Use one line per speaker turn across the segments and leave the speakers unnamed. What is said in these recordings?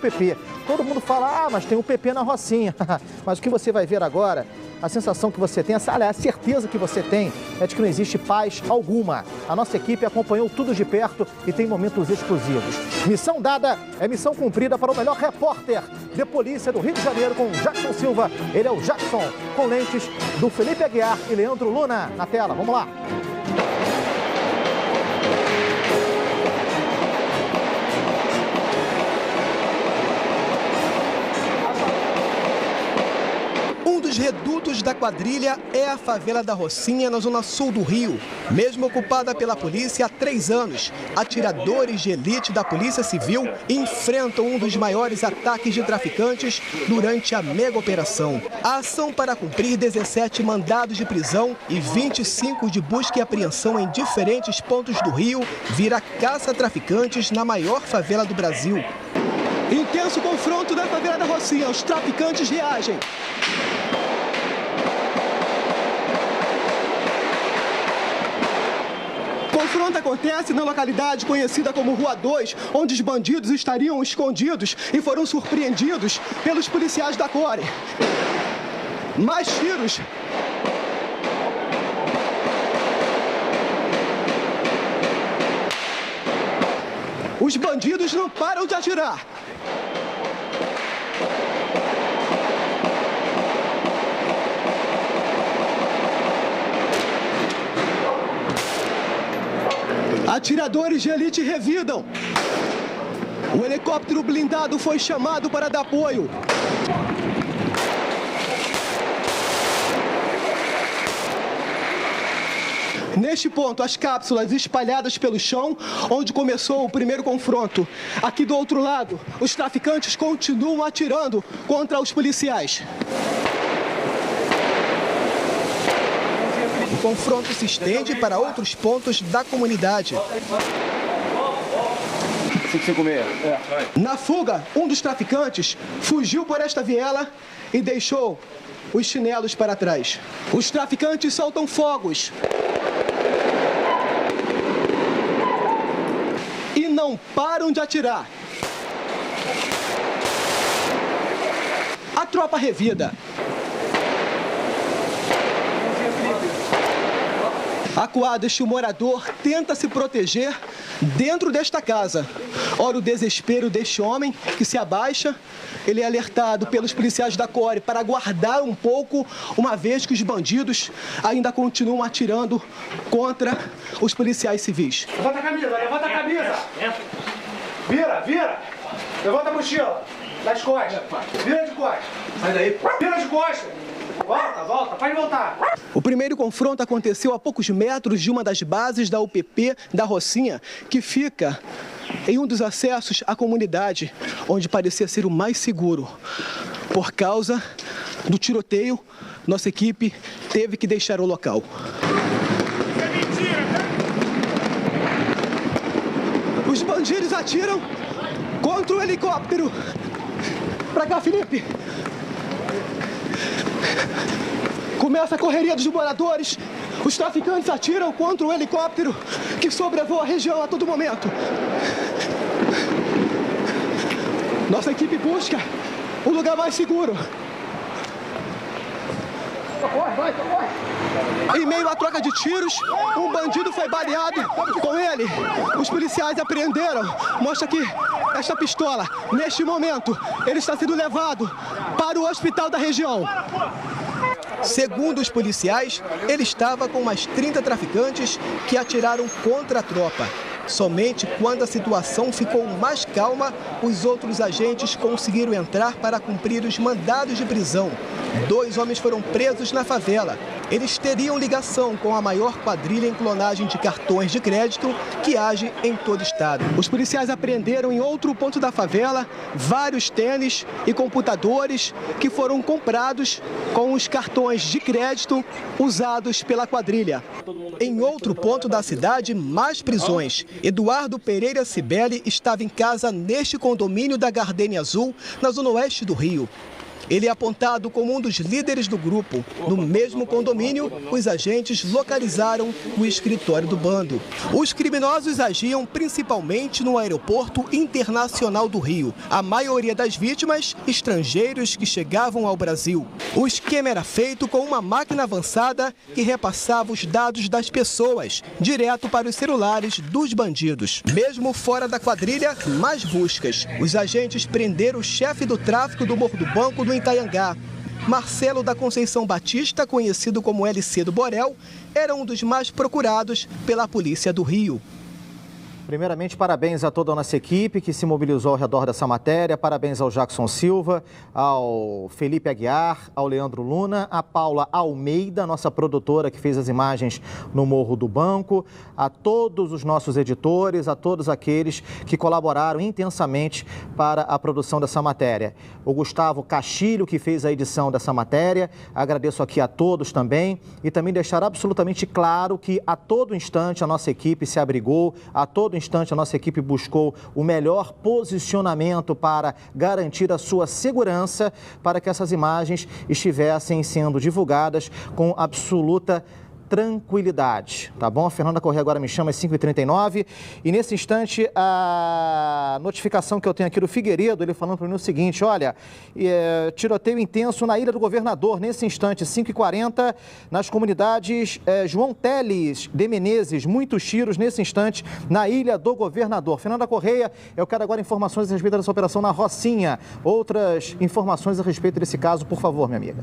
PP. Todo mundo fala, mas tem um PP na Rocinha. Mas o que você vai ver agora, a sensação que você tem, a certeza que você tem é de que não existe paz alguma. A nossa equipe acompanhou tudo de perto e tem momentos exclusivos. Missão dada é missão cumprida para o melhor repórter de polícia do Rio de Janeiro com Jackson Silva. Ele é o Jackson, com lentes do Felipe Aguiar e Leandro Luna na tela. Vamos lá.
Os redutos da quadrilha é a favela da Rocinha, na zona sul do Rio. Mesmo ocupada pela polícia há 3 anos, atiradores de elite da Polícia Civil enfrentam um dos maiores ataques de traficantes durante a mega operação. A ação para cumprir 17 mandados de prisão e 25 de busca e apreensão em diferentes pontos do Rio vira caça a traficantes na maior favela do Brasil. Intenso confronto na favela da Rocinha, os traficantes reagem. O confronto acontece na localidade conhecida como Rua 2, onde os bandidos estariam escondidos e foram surpreendidos pelos policiais da Core. Mais tiros. Os bandidos não param de atirar. Atiradores de elite revidam. O helicóptero blindado foi chamado para dar apoio. Neste ponto, as cápsulas espalhadas pelo chão, onde começou o primeiro confronto. Aqui do outro lado, os traficantes continuam atirando contra os policiais. O confronto se estende para outros pontos da comunidade. 556. Na fuga, um dos traficantes fugiu por esta viela e deixou os chinelos para trás. Os traficantes soltam fogos. E não param de atirar. A tropa revida. Acuado, este morador tenta se proteger dentro desta casa. Ora, o desespero deste homem que se abaixa, ele é alertado pelos policiais da Core para aguardar um pouco, uma vez que os bandidos ainda continuam atirando contra os policiais civis.
Levanta a camisa, levanta a camisa! Vira! Levanta a mochila das costas, vira de costas. Sai daí. Vira de costas! Volta, pode voltar.
O primeiro confronto aconteceu a poucos metros de uma das bases da UPP da Rocinha, que fica em um dos acessos à comunidade, onde parecia ser o mais seguro. Por causa do tiroteio, nossa equipe teve que deixar o local. Os bandidos atiram contra o helicóptero. Pra cá, Felipe. Começa a correria dos moradores. Os traficantes atiram contra o helicóptero que sobrevoa a região a todo momento. Nossa equipe busca um lugar mais seguro.
Corre.
Em meio à troca de tiros, um bandido foi baleado. Com ele, os policiais apreenderam. Mostra aqui esta pistola. Neste momento, ele está sendo levado para o hospital da região. Segundo os policiais, ele estava com mais 30 traficantes que atiraram contra a tropa. Somente quando a situação ficou mais calma, os outros agentes conseguiram entrar para cumprir os mandados de prisão. 2 homens foram presos na favela. Eles teriam ligação com a maior quadrilha em clonagem de cartões de crédito que age em todo o estado. Os policiais apreenderam em outro ponto da favela vários tênis e computadores que foram comprados com os cartões de crédito usados pela quadrilha. Em outro ponto da cidade, mais prisões. Eduardo Pereira Cibele estava em casa neste condomínio da Gardenia Azul, na zona oeste do Rio. Ele é apontado como um dos líderes do grupo. No mesmo condomínio, os agentes localizaram o escritório do bando. Os criminosos agiam principalmente no Aeroporto Internacional do Rio. A maioria das vítimas, estrangeiros que chegavam ao Brasil. O esquema era feito com uma máquina avançada que repassava os dados das pessoas direto para os celulares dos bandidos. Mesmo fora da quadrilha, mais buscas. Os agentes prenderam o chefe do tráfico do Morro do Banco do Itaiangá. Marcelo da Conceição Batista, conhecido como LC do Borel, era um dos mais procurados pela Polícia do Rio.
Primeiramente, parabéns a toda a nossa equipe que se mobilizou ao redor dessa matéria. Parabéns ao Jackson Silva, ao Felipe Aguiar, ao Leandro Luna, a Paula Almeida, nossa produtora que fez as imagens no Morro do Banco, a todos os nossos editores, a todos aqueles que colaboraram intensamente para a produção dessa matéria. O Gustavo Castilho, que fez a edição dessa matéria, agradeço aqui a todos também e também deixar absolutamente claro que a todo instante a nossa equipe se abrigou, a todo instante a nossa equipe buscou o melhor posicionamento para garantir a sua segurança, para que essas imagens estivessem sendo divulgadas com absoluta tranquilidade, tá bom? A Fernanda Corrêa agora me chama às 5h39 e nesse instante a notificação que eu tenho aqui do Figueiredo, ele falando para mim o seguinte, olha, tiroteio intenso na Ilha do Governador, nesse instante, 5h40, nas comunidades João Teles de Menezes, muitos tiros nesse instante na Ilha do Governador. Fernanda Corrêa, eu quero agora informações a respeito dessa operação na Rocinha, outras informações a respeito desse caso, por favor, minha amiga.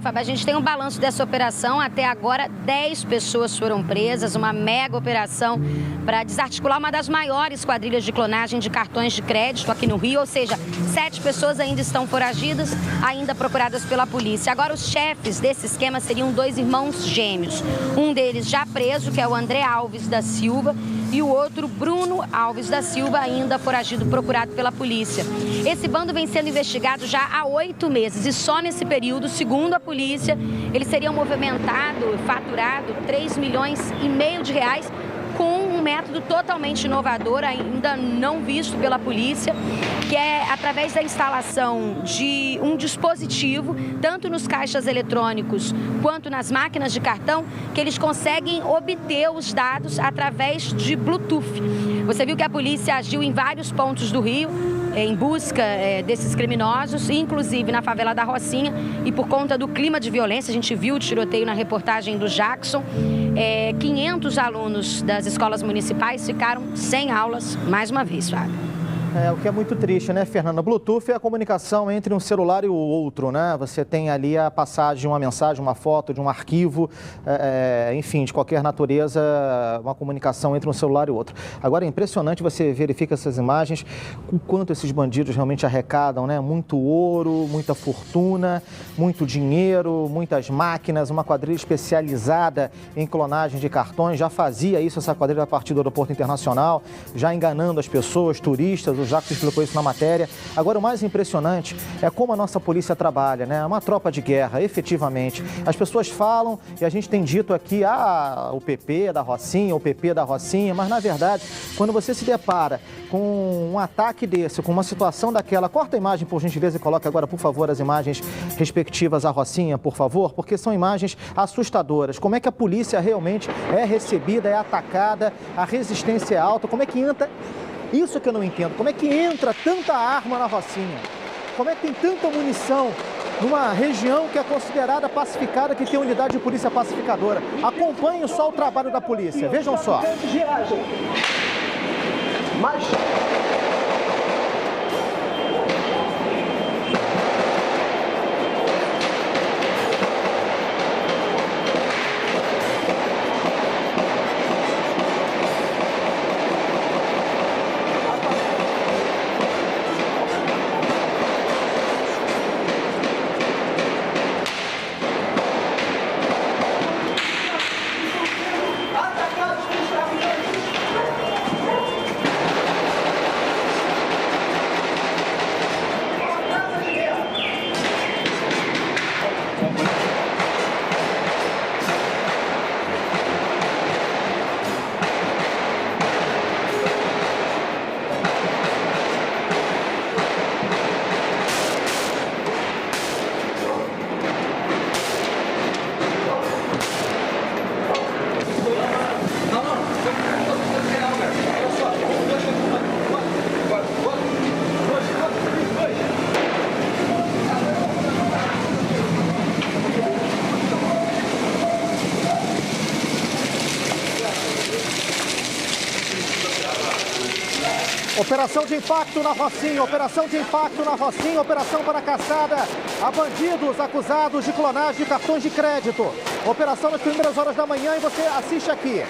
Fábio, a gente tem um balanço dessa operação, até agora 10 pessoas foram presas, uma mega operação para desarticular uma das maiores quadrilhas de clonagem de cartões de crédito aqui no Rio, ou seja, 7 pessoas ainda estão foragidas, ainda procuradas pela polícia. Agora, os chefes desse esquema seriam 2 irmãos gêmeos, um deles já preso, que é o André Alves da Silva, e o outro, Bruno Alves da Silva, ainda foragido, procurado pela polícia. Esse bando vem sendo investigado já há 8 meses e só nesse período, segundo a polícia, eles seriam movimentados, faturado 3,5 milhões de reais com um método totalmente inovador, ainda não visto pela polícia, que é através da instalação de um dispositivo, tanto nos caixas eletrônicos quanto nas máquinas de cartão, que eles conseguem obter os dados através de Bluetooth. Você viu que a polícia agiu em vários pontos do Rio, em busca desses criminosos, inclusive na favela da Rocinha, e por conta do clima de violência, a gente viu o tiroteio na reportagem do Jackson, 500 alunos das escolas municipais ficaram sem aulas, mais uma vez, Fábio.
O que é muito triste, né, Fernanda? Bluetooth é a comunicação entre um celular e o outro, né? Você tem ali a passagem de uma mensagem, uma foto, de um arquivo, enfim, de qualquer natureza, uma comunicação entre um celular e o outro. Agora é impressionante, você verifica essas imagens, o quanto esses bandidos realmente arrecadam, né? Muito ouro, muita fortuna, muito dinheiro, muitas máquinas, uma quadrilha especializada em clonagem de cartões, já fazia isso, essa quadrilha a partir do Aeroporto Internacional, já enganando as pessoas, turistas. O Jacques explicou isso na matéria. Agora, o mais impressionante é como a nossa polícia trabalha, né? É uma tropa de guerra, efetivamente. As pessoas falam, e a gente tem dito aqui, o PP da Rocinha, o PP da Rocinha, mas, na verdade, quando você se depara com um ataque desse, com uma situação daquela, corta a imagem, por gentileza, e coloque agora, por favor, as imagens respectivas à Rocinha, por favor, porque são imagens assustadoras. Como é que a polícia realmente é recebida, é atacada, a resistência é alta, como é que entra... Isso que eu não entendo. Como é que entra tanta arma na Rocinha? Como é que tem tanta munição numa região que é considerada pacificada, que tem unidade de polícia pacificadora? Acompanhem só o trabalho da polícia. Vejam só. Operação de impacto na Rocinha, operação de impacto na Rocinha, operação para caçada a bandidos acusados de clonagem de cartões de crédito. Operação nas primeiras horas da manhã e você assiste aqui.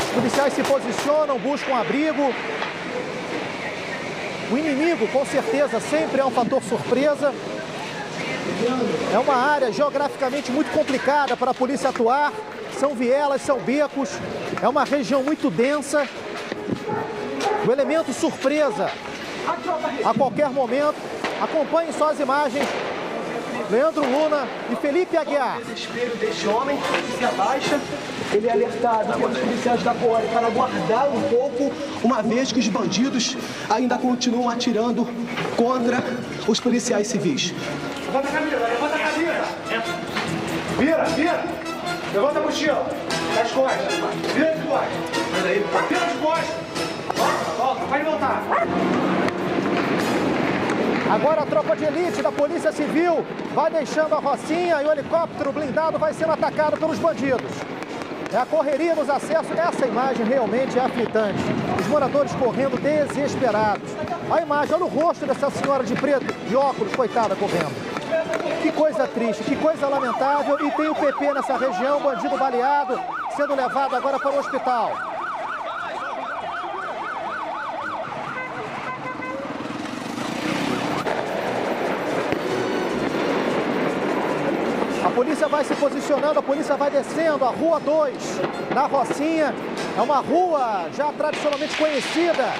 Os policiais se posicionam, buscam abrigo. O inimigo, com certeza, sempre é um fator surpresa. É uma área geograficamente muito complicada para a polícia atuar. São vielas, são becos. É uma região muito densa. O elemento surpresa, a qualquer momento. Acompanhem só as imagens. Leandro Luna e Felipe Aguiar.
O desespero deste homem se abaixa. Ele é alertado pelos policiais da CORE para aguardar um pouco, uma vez que os bandidos ainda continuam atirando contra os policiais civis.
Levanta a camisa, levanta a camisa. Vira, vira. Levanta a mochila. Das costas. Vira de costas. Vira de costas. Volta, volta. Vai voltar.
Agora a tropa de elite da Polícia Civil vai deixando a Rocinha e o helicóptero blindado vai sendo atacado pelos bandidos. É a correria nos acessos. Essa imagem realmente é aflitante. Os moradores correndo desesperados. A imagem, olha o rosto dessa senhora de preto, de óculos, coitada, correndo. Que coisa triste, que coisa lamentável. E tem o PP nessa região, bandido baleado, sendo levado agora para o hospital. A polícia vai se posicionando, a polícia vai descendo a Rua 2, na Rocinha. É uma rua já tradicionalmente conhecida,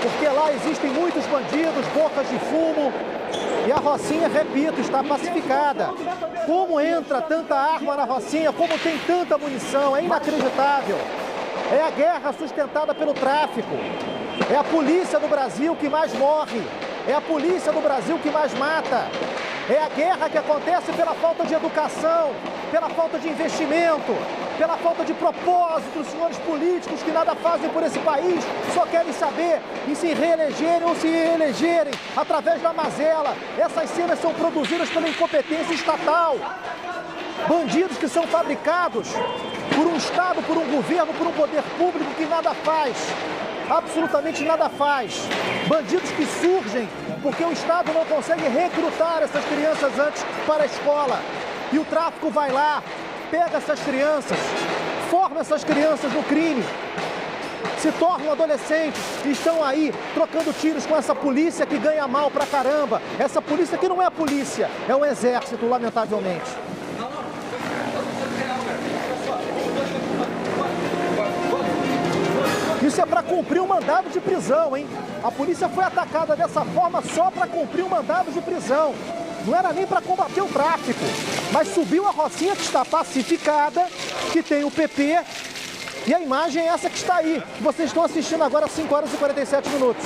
porque lá existem muitos bandidos, bocas de fumo. E a Rocinha, repito, está pacificada. Como entra tanta arma na Rocinha, como tem tanta munição, é inacreditável. É a guerra sustentada pelo tráfico. É a polícia do Brasil que mais morre. É a polícia do Brasil que mais mata. É a guerra que acontece pela falta de educação, pela falta de investimento, pela falta de propósito. Os senhores políticos que nada fazem por esse país só querem saber em se reelegerem ou se reelegerem através da mazela. Essas cenas são produzidas pela incompetência estatal. Bandidos que são fabricados por um Estado, por um governo, por um poder público que nada faz. Absolutamente nada faz. Bandidos que surgem porque o Estado não consegue recrutar essas crianças antes para a escola. E o tráfico vai lá, pega essas crianças, forma essas crianças no crime, se tornam adolescentes e estão aí trocando tiros com essa polícia que ganha mal pra caramba. Essa polícia que não é a polícia, é um exército, lamentavelmente. Isso é para cumprir um mandado de prisão, hein? A polícia foi atacada dessa forma só para cumprir um mandado de prisão. Não era nem para combater o tráfico. Mas subiu a Rocinha, que está pacificada, que tem o PP. E a imagem é essa que está aí, que vocês estão assistindo agora às 5 horas e 47 minutos.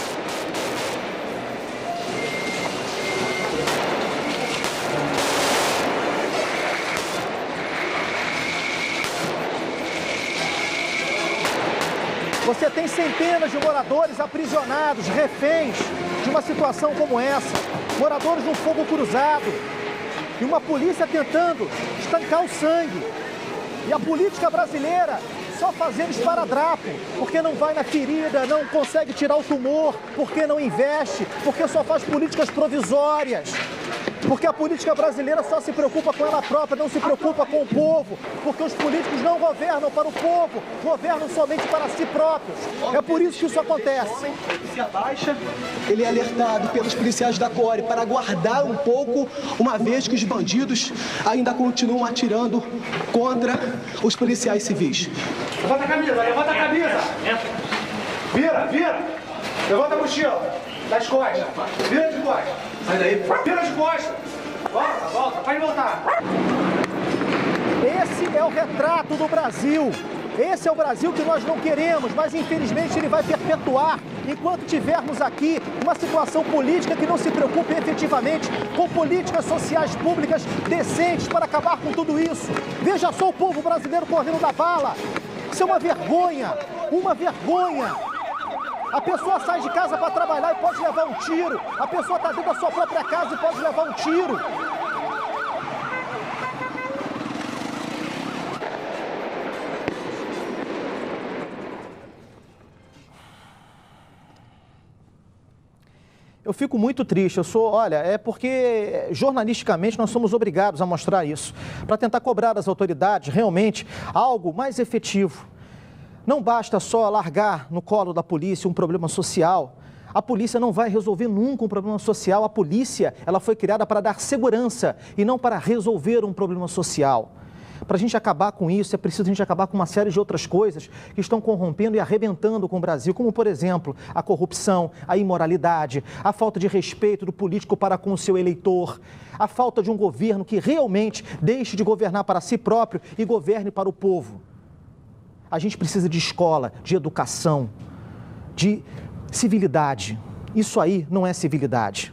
Você tem centenas de moradores aprisionados, reféns de uma situação como essa. Moradores de um fogo cruzado. E uma polícia tentando estancar o sangue. E a política brasileira só fazendo esparadrapo, porque não vai na ferida, não consegue tirar o tumor, porque não investe, porque só faz políticas provisórias. Porque a política brasileira só se preocupa com ela própria, não se preocupa com o povo. Porque os políticos não governam para o povo, governam somente para si próprios. É por isso que isso acontece.
Se abaixa, ele é alertado pelos policiais da CORE para aguardar um pouco, uma vez que os bandidos ainda continuam atirando contra os policiais civis.
Levanta a camisa, levanta a camisa. Vira, vira. Levanta a mochila. Das costas. Vira de costas. Sai daí. Vira de costas. Volta, volta. Vai voltar.
Esse é o retrato do Brasil. Esse é o Brasil que nós não queremos, mas infelizmente ele vai perpetuar enquanto tivermos aqui uma situação política que não se preocupe efetivamente com políticas sociais públicas decentes para acabar com tudo isso. Veja só o povo brasileiro correndo da bala. Isso é uma vergonha, uma vergonha. A pessoa sai de casa para trabalhar e pode levar um tiro. A pessoa está dentro da sua própria casa e pode levar um tiro. Eu fico muito triste, olha, é porque jornalisticamente nós somos obrigados a mostrar isso, para tentar cobrar das autoridades realmente algo mais efetivo. Não basta só largar no colo da polícia um problema social. A polícia não vai resolver nunca um problema social. A polícia, ela foi criada para dar segurança e não para resolver um problema social. Para a gente acabar com isso, é preciso a gente acabar com uma série de outras coisas que estão corrompendo e arrebentando com o Brasil, como, por exemplo, a corrupção, a imoralidade, a falta de respeito do político para com o seu eleitor, a falta de um governo que realmente deixe de governar para si próprio e governe para o povo. A gente precisa de escola, de educação, de civilidade. Isso aí não é civilidade.